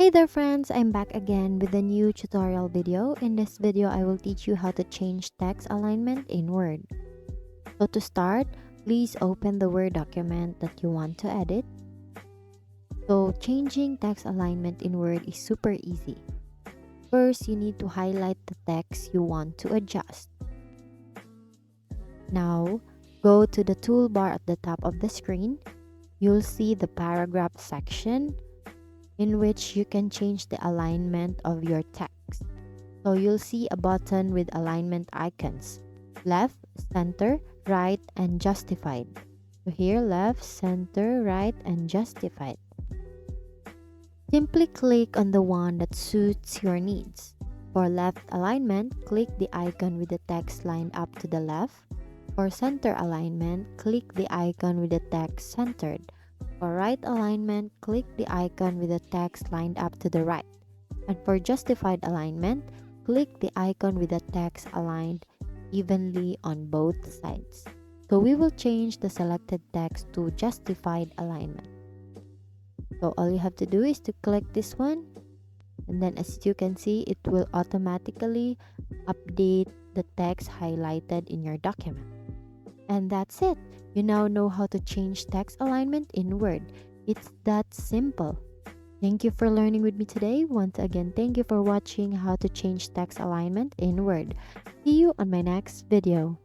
Hey there friends, I'm back again with a new tutorial video. In this video, I will teach you how to change text alignment in Word. So to start, please open the Word document that you want to edit. So changing text alignment in Word is super easy. First, you need to highlight the text you want to adjust. Now, go to the toolbar at the top of the screen. You'll see the paragraph section in which you can change the alignment of your text. So you'll see a button with alignment icons: left, center, right, and justified. So here, left, center, right, and justified. Simply click on the one that suits your needs. For left alignment, click the icon with the text lined up to the left. For center alignment, click the icon with the text centered. For right alignment, click the icon with the text lined up to the right. And for justified alignment, click the icon with the text aligned evenly on both sides. So we will change the selected text to justified alignment. So all you have to do is to click this one, and then as you can see, it will automatically update the text highlighted in your document. And that's it. You now know how to change text alignment in Word. It's that simple. Thank you for learning with me today. Once again, thank you for watching how to change text alignment in Word. See you on my next video.